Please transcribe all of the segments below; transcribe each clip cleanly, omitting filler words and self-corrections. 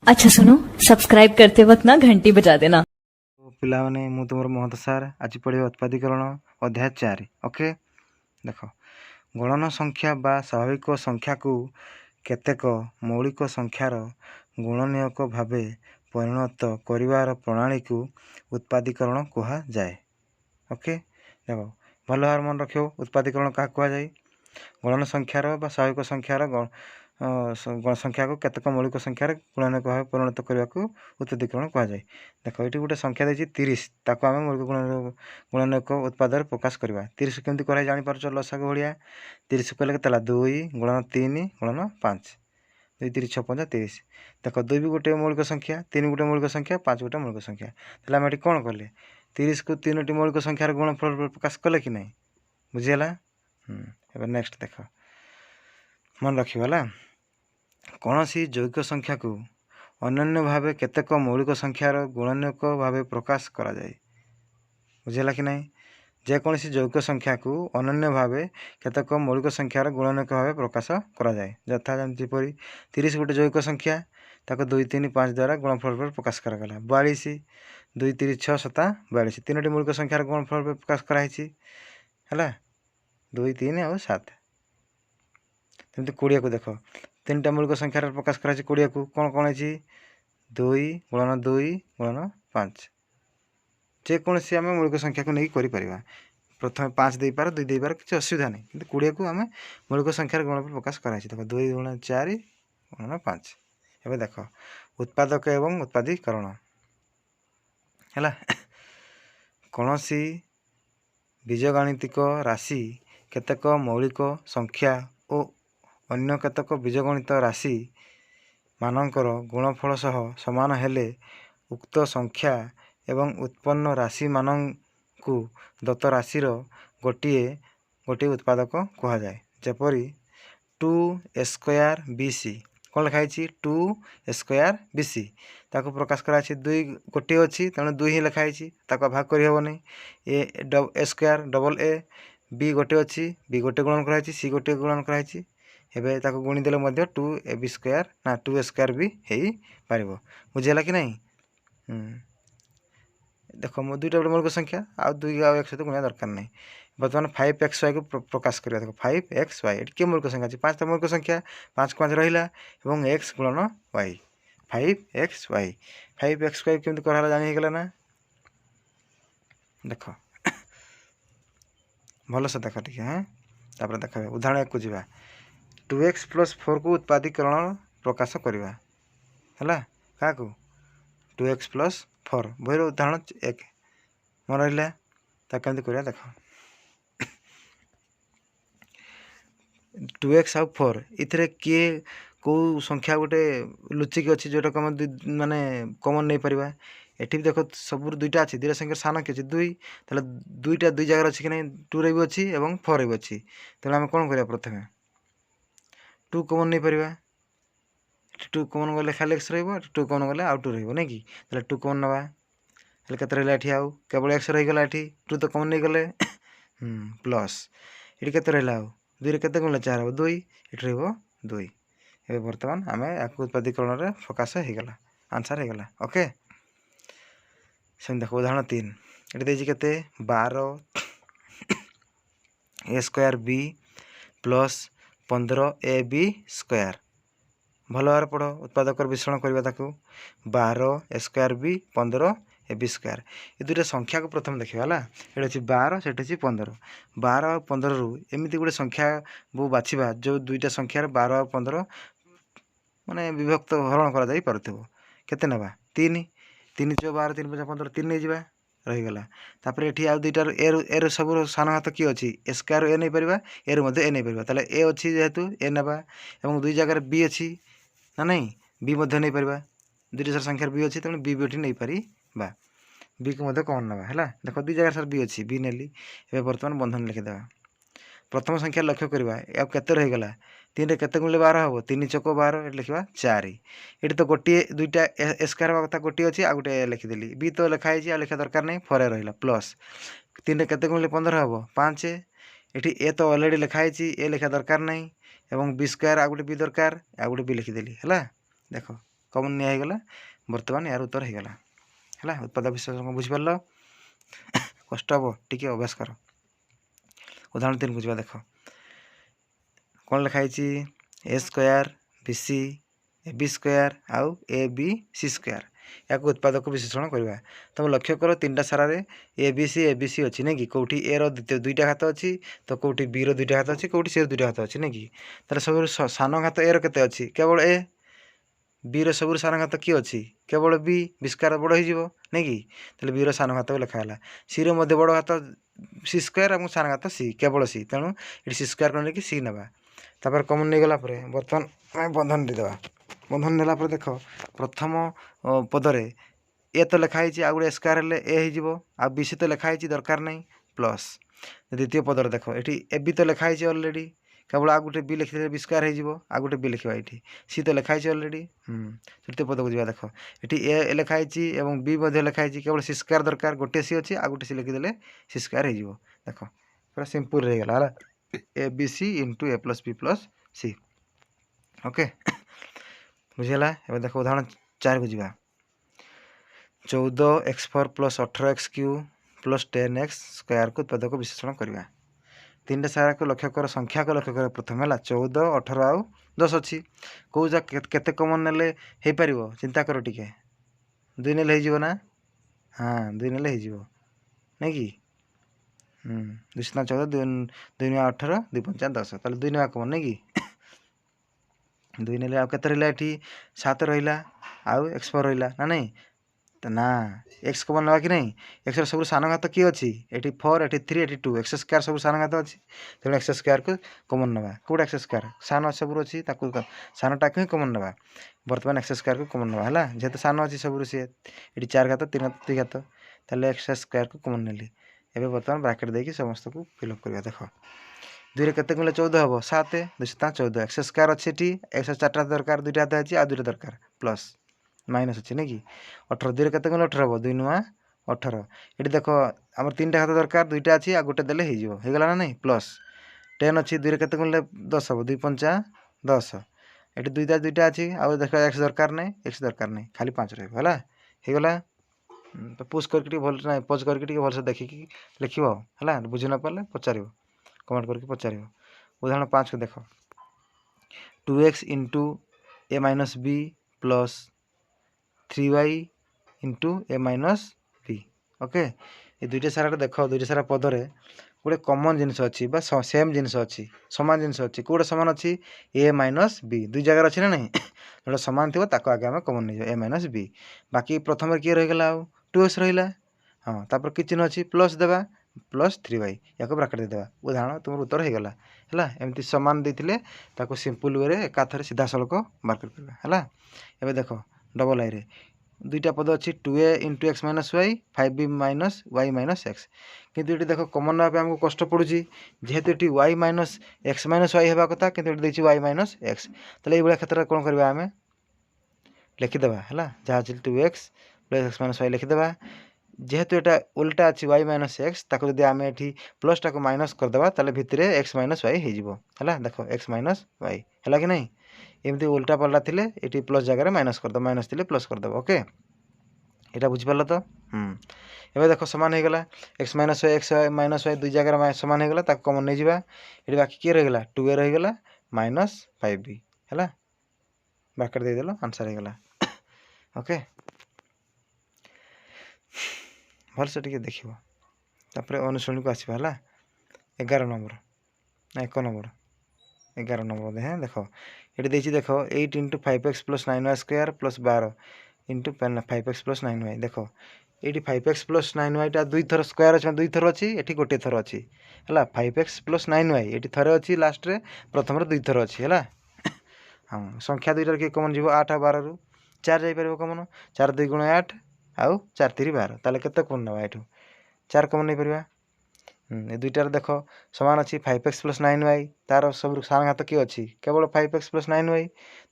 अच्छा सुनो, सब्सक्राइब करते वक्त ना घंटी बजा देना। ପିଲାମାନେ ମୁଁ ତୁମର ମହନ୍ତ ସାର୍ ଆଜି ପଢ଼ିବା ଉତ୍ପାଦୀକରଣ ଅଧ୍ୟାୟ 4। ଓକେ, ଦେଖ ଗଣନ ସଂଖ୍ୟା ବା ସ୍ୱାଭାବିକ ସଂଖ୍ୟାକୁ କେତେକ ମୌଳିକ ସଂଖ୍ୟାର ଗୁଣନୀୟକ ଭାବେ ପରିଣତ କରିବାର ପ୍ରଣାଳୀକୁ ଉତ୍ପାଦୀକରଣ କୁହାଯାଏ। ଓକେ, ଦେଖ ଭଲ ଭାବରେ ମନେ ରଖିବ ଉତ୍ପାଦୀକରଣ କାହାକୁ କୁହାଯାଏ? ଗଣନ ସଂଖ୍ୟାର ବା ସ୍ୱାଭାବିକ ସଂଖ୍ୟାର ସଂଖ୍ୟାକୁ କେତେକ ମୌଳିକ ସଂଖ୍ୟାର ଗୁଣନୀୟକ ଭାବେ ପରିଣତ କରିବାକୁ ଉତ୍ପାଦୀକରଣ କୁହାଯାଏ। ଦେଖ ଏଠି ଗୋଟେ ସଂଖ୍ୟା ଦେଇଛି 30, ତାକୁ ଆମେ ମୌଳିକ ଗୁଣନୀୟକ ଉତ୍ପାଦରେ ପ୍ରକାଶ କରିବା। 30 କେମିତି କରାଯାଏ ଜାଣିପାରୁଛ? ଲସାଗୁ ଭଳିଆ 30 କହିଲେ କେତେ ହେଲା? 2 ଗୁଣନ 3 ଗୁଣନ 5, 2 3 6 5 30। ଦେଖ 2 ବି ଗୋଟେ ମୌଳିକ ସଂଖ୍ୟା, 3 ଗୋଟେ ମୌଳିକ ସଂଖ୍ୟା, 5 ଗୋଟେ ମୌଳିକ ସଂଖ୍ୟା। ତାହେଲେ ଆମେ ଏଠି କ'ଣ କଲେ? 30କୁ 3ଟି ମୌଳିକ ସଂଖ୍ୟାର ଗୁଣଫଳ ପ୍ରକାଶ କଲେ କି ନାହିଁ? ବୁଝିହେଲା? ଏବେ ନେକ୍ସଟ ଦେଖ, ମନେ ରଖିବ ହେଲା। କୌଣସି ଯୌଗିକ ସଂଖ୍ୟାକୁ ଅନନ୍ୟ ଭାବେ କେତେକ ମୌଳିକ ସଂଖ୍ୟାର ଗୁଣନୀୟକ ଭାବେ ପ୍ରକାଶ କରାଯାଏ। ବୁଝିହେଲା କି ନାହିଁ? ଯେକୌଣସି ଯୌଗିକ ସଂଖ୍ୟାକୁ ଅନନ୍ୟ ଭାବେ କେତେକ ମୌଳିକ ସଂଖ୍ୟାର ଗୁଣନୀୟକ ଭାବେ ପ୍ରକାଶ କରାଯାଏ। ଯଥା ଯେପରି 30 ଗୋଟେ ଯୌଗିକ ସଂଖ୍ୟା, ତାକୁ 2 3 5 ଦ୍ୱାରା ଗୁଣଫଳ ରୂପେ ପ୍ରକାଶ କରାଗଲା। 42 2 3 6 7 42, ତିନୋଟି ମୌଳିକ ସଂଖ୍ୟାର ଗୁଣଫଳ ରୂପେ ପ୍ରକାଶ କରାହେଇଛି ହେଲା, 2 3 ଆଉ 7। ସେମିତି 20କୁ ଦେଖ, 3ଟା ମୌଳିକ ସଂଖ୍ୟାର ପ୍ରକାଶ କରାଯାଇଛି। 20କୁ କ'ଣ କ'ଣ ହେଇଛି? 2 ଗୁଣନ 2 ଗୁଣନ 5। ଯେକୌଣସି ଆମେ ମୌଳିକ ସଂଖ୍ୟାକୁ ନେଇକି କରିପାରିବା। ପ୍ରଥମେ 5 ଦେଇପାର, 2 ଦେଇପାର, କିଛି ଅସୁବିଧା ନାହିଁ, କିନ୍ତୁ 20କୁ ଆମେ ମୌଳିକ ସଂଖ୍ୟାର ଗୁଣ ପ୍ରକାଶ କରାଯାଇଛି। ଦେଖ 2 ଗୁଣନ 4 ଗୁଣନ 5। ଏବେ ଦେଖ ଉତ୍ପାଦକ ଏବଂ ଉତ୍ପାଦୀକରଣ ହେଲା। କୌଣସି ବୀଜଗାଣିତିକ ରାଶି କେତେକ ମୌଳିକ ସଂଖ୍ୟା ଓ ଅନ୍ୟ କେତେକ ବୀଜଗଣିତ ରାଶି ମାନଙ୍କର ଗୁଣଫଳ ସହ ସମାନ ହେଲେ ଉକ୍ତ ସଂଖ୍ୟା ଏବଂ ଉତ୍ପନ୍ନ ରାଶିମାନଙ୍କୁ ଦତ୍ତ ରାଶିର ଗୋଟିଏ ଉତ୍ପାଦକ କୁହାଯାଏ। ଯେପରି 2a² bc, କ'ଣ ଲେଖା ହେଇଛି? 2a² bc, ତାକୁ ପ୍ରକାଶ କରାଯାଇଛି। 2 ଗୋଟିଏ ଅଛି, ତେଣୁ 2 ହିଁ ଲେଖା ହେଇଛି, ତାକୁ ଭାଗ କରିହେବନି। a² ଡବଲ a, b ଗୋଟେ ଅଛି, b ଗୋଟେ ଗୁଣନ କରାଯାଇଛି, c ଗୋଟେ ଗୁଣନ କରାଯାଇଛି। ଏବେ ତାକୁ ଗୁଣି ଦେଲେ ମଧ୍ୟ 2ab² ନା 2a² ବି ହେଇପାରିବ। ବୁଝିହେଲା କି ନାହିଁ? ଦେଖ ମୁଁ 2ଟା ଗୋଟେ ମୌଳିକ ସଂଖ୍ୟା, ଆଉ 2 ଆଉ 1 ସହିତ ଗୁଣିବା ଦରକାର ନାହିଁ। ବର୍ତ୍ତମାନ 5xyକୁ ପ୍ରକାଶ କରିବା। ଦେଖ 5xy, ଏଠି କିଏ ମୌଳିକ ସଂଖ୍ୟା ଅଛି? 5ଟା ମୌଳିକ ସଂଖ୍ୟା, 5କୁ 5 ରହିଲା ଏବଂ x ଗୁଣନ y, 5xy। 5xy କେମିତି କରାହେଲା ଜାଣି ହେଇଗଲା ନା? ଦେଖ ଭଲସେ ଦେଖ ଟିକେ, ତାପରେ ଦେଖ ଉଦାହରଣ 1କୁ ଯିବା। 2x + 4କୁ ଉତ୍ପାଦୀକରଣ ପ୍ରକାଶ କରିବା ହେଲା। କାହାକୁ? 2x + 4, ବହିର ଉଦାହରଣ 1 ମନେ ରହିଲା। ତାକୁ କେମିତି କରିବା ଦେଖ। 2x ଆଉ 4 ଏଥିରେ କିଏ କେଉଁ ସଂଖ୍ୟା ଗୋଟେ ଲୁଚିକି ଅଛି ଯେଉଁଟାକୁ ଆମେ ମାନେ କମନ୍ ନେଇପାରିବା? ଏଠି ବି ଦେଖ ସବୁରୁ 2ଟା ଅଛି, 2ଟା ସଂଖ୍ୟାର ସାନ କି ଅଛି? 2, ତାହେଲେ 2ଟା 2 ଜାଗାରେ ଅଛି କି ନାହିଁ? 2ରେ ବି ଅଛି ଏବଂ 4ରେ ବି ଅଛି। ତେଣୁ ଆମେ କ'ଣ କରିବା? ପ୍ରଥମେ 2 କମନ୍ ନେଇପାରିବା। 2 କମନ୍ ଗଲେ ଖାଲି x ରହିବ, 2 କମନ୍ ଗଲେ ଆଉ 2 ରହିବ, ନାଇଁ କି? ତାହେଲେ 2 କମନ୍ ନେବା, ହେଲେ କେତେ ରହିଲା ଏଠି? ଆଉ କେବଳ x ରହିଗଲା। ଏଠି 2 ତ କମନ୍ ନେଇଗଲେ ପ୍ଲସ୍, ଏଠି କେତେ ରହିଲା? ଆଉ 2ରେ କେତେ ଗୁଣିଲେ 4 ହେବ? 2, ଏଠି ରହିବ 2। ଏବେ ବର୍ତ୍ତମାନ ଆମେ ୟାକୁ ଉତ୍ପାଦୀକରଣରେ ପ୍ରକାଶ ହେଇଗଲା, ଆନ୍ସର୍ ହେଇଗଲା। ଓକେ, ସେମିତି ଦେଖ ଉଦାହରଣ 3, ଏଠି ଦେଇଛି କେତେ? 12a² b + 15ab²। ଭଲ ଭାବରେ ପଢ଼, ଉତ୍ପାଦକର ବିଶ୍ଳେଷଣ କରିବା ତାକୁ। 12a² b 15ab², ଏ ଦୁଇଟା ସଂଖ୍ୟାକୁ ପ୍ରଥମେ ଦେଖିବା ହେଲା। ଏଠି ଅଛି 12, ସେଠି ଅଛି 15। 12 ଆଉ 15ରୁ ଏମିତି ଗୋଟେ ସଂଖ୍ୟା ବାଛିବା ଯେଉଁ ଦୁଇଟା ସଂଖ୍ୟାର 12 ଆଉ 15 ମାନେ ବିଭକ୍ତ ହରଣ କରାଯାଇ ପାରୁଥିବ। କେତେ ନେବା? 3, 3 × 12 3 × 15, 3 ନେଇଯିବା, ରହିଗଲା। ତାପରେ ଏଠି ଆଉ ଦୁଇଟାରୁ ଏରୁ ସବୁର ସାନ ହାତ କିଏ ଅଛି? a² a ନେଇପାରିବା, ଏରୁ ମଧ୍ୟ a ନେଇପାରିବା। ତାହେଲେ a ଅଛି ଯେହେତୁ a ନେବା, ଏବଂ 2 ଜାଗାରେ b ଅଛି ନା ନାହିଁ? b ମଧ୍ୟ ନେଇପାରିବା। 2ଟି ସଂଖ୍ୟାର b ଅଛି, ତେଣୁ b ବି ଏଠି ନେଇପାରିବା। bକୁ ମଧ୍ୟ କମନ୍ ନେବା ହେଲା। ଦେଖ 2 ଜାଗାରେ ସାର୍ b ଅଛି, b ନେଲି। ଏବେ ବର୍ତ୍ତମାନ ବନ୍ଧନ ଲେଖିଦେବା। ପ୍ରଥମ ସଂଖ୍ୟା ଲକ୍ଷ୍ୟ କରିବା, ଆଉ କେତେ ରହିଗଲା? 3ରେ କେତେ ଗୁଣିଲେ 12 ହେବ? 3 × 12, ଏଠି ଲେଖିବା 4। ଏଠି ତ ଗୋଟିଏ 2ଟା a² ହେବା କଥା, ଗୋଟିଏ ଅଛି, ଆଉ ଗୋଟେ ଲେଖିଦେଲି। b ତ ଲେଖା ହେଇଛି, ଆଉ ଲେଖିବା ଦରକାର ନାହିଁ, 4 ରହିଲା ପ୍ଲସ୍। 3ରେ କେତେ ଗୁଣିଲେ 15 ହେବ? 5। ଏଠି a ତ ଅଲରେଡ଼ି ଲେଖା ହେଇଛି, a ଲେଖିବା ଦରକାର ନାହିଁ, ଏବଂ b² ଆଉ ଗୋଟେ b ଦରକାର, ଆଉ ଗୋଟେ b ଲେଖିଦେଲି ହେଲା। ଦେଖ कमन निया होगा बर्तमान यार उत्तर होगा है उत्पादक विश्लेषण बुझिपार कष्ट हम टी अभ्यास कर उदाहरण 3 को देख कौन लिखाई a square b c a b square आउ ए बी सी स्क्वायर या उत्पादक विश्लेषण करवा तुम लक्ष्य कर 3टा सारे ए बी सी अच्छी नहीं कि कौटी ए रो दुईटा घात अच्छी तो कौटी बी रो दुईटा घात अच्छी कौटी सी दुईटा घात अच्छी नहीं कि तार सब सान घात ए रो केते अच्छी केवल ए बी रो सब सान घात किए अच्छी केवल बी विस्कार बड़ हो नहीं कि तेल बी रो सान घात लिखाला सी रो मध्य बड़ घात सी स्क्वायर और सान घात सी केवल सी तेणु ये सी स्क्वायर को लेकिन सी नवा तापर कमन नहीं गला बर्तमान आम बंधन देवा बंधन नेला देख प्रथम पदरे ए तो लिखाई आ गए स्क्वायर हेल्ले ए हो आ बी सी तो लिखाई दरकार नहीं प्लस द्वितीय पदर देख ये ए बी तो लिखाई अलरेडी केवल आ गोटे बी लिखिले बी स्क्वायर हो आ गोटे बी लिखा ये सी तो लिखाई अलरेडी तृतीय पद को जा देख ये ए लिखाई और बी लिखाई केवल सी स्क्वायर दरकार गोटे सी अच्छी आ गोटे सी लिखिदे सी स्क्वायर हो देख पूरा सिंपल रहेगा a b c into a plus b plus c okay बुझीगला एवं देख उदाहरण 4 को जा 14x4 plus 18x³ plus 10x square को उत्पादक विश्लेषण करवा 3टा सारा को लक्ष्य कर संख्या को लक्ष्य कर प्रथम है 14 18 आउ 10 अच्छी कौ जा केते कमन ने हो पार चिंता कर टिके 2 नेले हो ना हाँ 2 नेले हो नहीं कि 2 14 2 2 18 2 5 10 ताले 2 नेवा कमन नहीं कि 2 नेले आउ केते रहिला एठी 7 रहिला आउ x4 रहिला ना नहीं तो ना एक्स कमन ना कि नहीं एक्स सब सान घात किए अच्छी ये 4 ये 3 ये 2 एक्स स्क्वायर सब सान घात अच्छी तेणु एक्स स्क्वायर को कमन नवा कौट एक्स स्क्वायर सान सब अच्छी सानटा को ही कमन नवा बर्तमान एक्स स्क्वायर को कमन नवा है जेहेतु सान अच्छी सब सी ये 4 घात 3 घात 2 घात ताले एक्स स्क्वायर को कमन नेली एवं बर्तमान ब्राकेट देकी समस्त को फिलअप करवा देख 2 केते मिले 14 हम 7 2 14 एक्स स्क्वायर अच्छे एक्स 4टा दरकार 2टा हाथ अच्छी आ 2टा दरकार प्लस माइनस अच्छे नहीं कि 18 2 केते मिले 18 हम 2 नुआ 18 ये देख आम 3टा हाथ दरकार 2टा अच्छी आ गोटे देले होगला ना नहीं प्लस 10 अच्छी 2 केते मिले 10 हम 2 5 10 ये 2टा अच्छी आ देख एक्स दरकार नहीं एक्स दरकार नहीं खाली 5 रहा होगला तो पुश करके भल ना पज करके भलसे देखिकी लिख है बुझी न पारे पचार कमेंट करके पचार उदाहरण 5 को देख 2x into a minus b plus 3y into a minus b okay ये 2टा सारा देख 2टा सारा पदरे गोटे कमन जिनस अच्छी सेम जिनस अच्छी सामान जिनस अच्छी कौटे सामान अच्छी ए माइनस बी 2 जगार अच्छी ना नहीं जोटा सामान थी ताको आगे आम कमन नहीं ए माइनस बी बाकी प्रथम किए रहीगला 2x रहा हाँ तापर कि चिन्ह अच्छी प्लस देवा प्लस 3y या ब्राकेट देदेवा उदाहरण तुम उत्तर हो गला है एमती सामान देते ताको सिंपल वे एकाथर सीधा सड़क बार कर है देख डबल आई रे 2टा पद अच्छी 2a into x minus y 5b minus y minus x कितु ये देख कमन नापे आमको कष्ट पड़ू जेहेतु ये y minus x minus y होगा कथा कि वाई माइनस एक्स तो ये क्षेत्र में कौन करवा आम लिखिदेवा है जहाँ 2x plus x minus y लिखिदेवा जेहेतु यहाँ उल्टा अच्छी वाई माइनस एक्स ताको जब आम ये प्लस टाक माइनस करदेवा ताले भितर एक्स माइनस वाई हो देख एक्स माइनस वाई है कि नहीं एमती उल्टा पल्टा थिले ये प्लस जगह माइनस करदे माइनस थिले प्लस करदेव ओके यहाँ बुझिपार तो एवं देख सामान होगला एक्स माइनस वाई 2 जगह सामान होगला ताको कमन नहीं जावा ये बाकी किए रहीगला 2a रहीगला माइनस 5b है ब्रैकेट देदेल आंसर होगला ओके भल से टिके देखिबो तापर अनुश्रेणी को आसीबा हला 11 नंबर ना 1 नंबर 11 नंबर दे देख ये देख 8 into 5x plus 9y square plus 12 into 5x plus 9y देख ये 5x प्लस 9y टा 2 थर स्क्वायर अच्छे 2 थर अच्छी ये गोटे थर अच्छी है 5x प्लस 9y ये थरे अच्छी लास्ट रे प्रथम 2 थर अच्छी है हाँ संख्या 2टार किए कमन जीव 8 और 12 रु 4 जापर कमन 4 2 गुण 8 आउ 4 3 12 ताले केते कमन नवा एठू 4 कमन नहीं परिबा ये 2टार देख सामान अच्छी 5x प्लस 9y तार सब सारा घात किए अच्छी केवल 5x प्लस 9y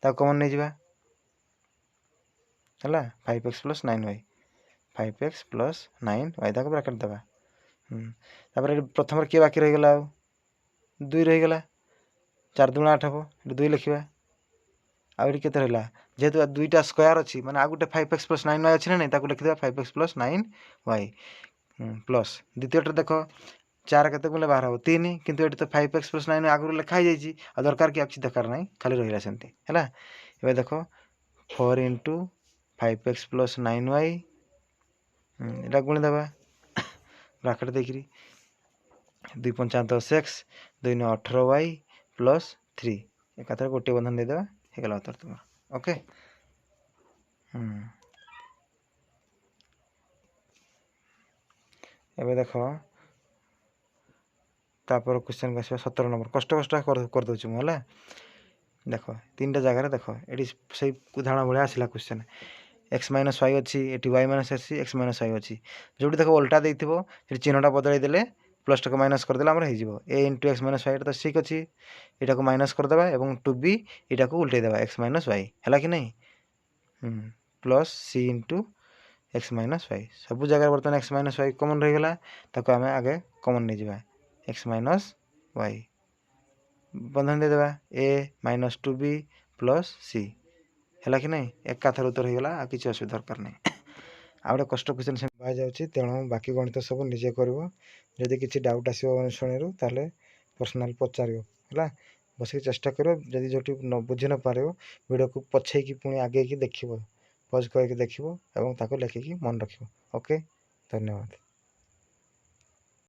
ताको कमन नहीं जावा है 5x plus 9y 5x plus 9y ताको ब्रैकेट देवा तापर प्रथम किए बाकी रहीगला 2 रहीगला 4 2 8 हम 2 लिखा ଆଉ ଏଠି କେତେ ରହିଲା ଯେହେतु ଦୁଇटा ସ୍କୋୟାर ଅଛି ମାନେ ଆଉ ଗୋଟେ 5x + 9y ଅଛି ନା ନାହିଁ ତାକୁ ଲେଖିଦେବା 5x + 9y ପ୍ଲସ୍ ଦ୍ୱିତୀୟଟା ଦେଖ 4 କେତେ ଗୁଣିଲେ ବାହାର ହେବ 3 କିନ୍ତୁ ଏଠି ତ 5x + 9 ଆଗରୁ ଲେଖା ହେଇଯାଇଛି ଆଉ ଦରକାର କି କିଛି ଦରକାର ନାହିଁ ଖାଲି ରହିଲା ସେମିତି ହେଲା। ଏବେ ଦେଖ 4 × 5x + 9y ଏଇଟା ଗୁଣିଦେବା ବ୍ରାକେଟ୍ ଦେଇକିରି 2 × 5 = 10x 2 × 18y + 3 ଏକାଥରେ ଗୋଟିଏ ବନ୍ଧନ ଦେଇଦେବା ହେଇଗଲା ଉତ୍ତର ତୁମର। ଓକେ ଏବେ ଦେଖ ତାपर क्वेश्चन ଆସିବା 17 नंबर कष्ट କରିଦେଉଛି ମୁଁ ହେଲା। ଦେଖ ତିନିଟା ଜାଗାରେ ଦେଖ ଏଠି ସେଇ ଉଦାହରଣ ଭଳିଆ ଆସିଲା क्वेश्चन x - y ଅଛି ଏଠି y - ଅଛି x - y ଅଛି ଯୋଉଠି ଦେଖ ଓଲଟା ଦେଇଥିବ ସେଠି ଚିହ୍ନଟା ବଦଳେଇ ଦେଲେ ପ୍ଲସ୍ টাକୁ ମାଇନସ୍ କରିଦେଲେ ଆମର ହେଇଯିବ a × x - y ଏଟା ତ ଠିକ୍ ଅଛି ଏଟାକୁ ମାଇନସ୍ କରିଦେବା ଏବଂ 2b ଏଟାକୁ ଉଲ୍ଟେଇ ଦେବା x - y ହେଲା କି ନାହିଁ ପ୍ଲସ୍ c × x - y ସବୁ ଜାଗାରେ ବର୍ତ୍ତମାନ x - y କମନ୍ ରହିଗଲା ତାକୁ ଆମେ ଆगे କମନ୍ ନେଇଯିବା x - y बंधन देदेबा a - 2b + c है कि नहीं एकाथर उत्तर होगा आ कि असुविधा दरकार नहीं आ गए कष्ट क्वेश्चन से जाऊँगी तेणु बाकी गणित सब निजे कर जदि किसी डाउट आसो अनुशुणी ताले पर्सनाल पचार है बस चेष्टा कर जदि जो न बुझी न पार वीडियो को पछे कि पुणी आगे की देख पज करके देख और लेखिकी मन रख ओके धन्यवाद।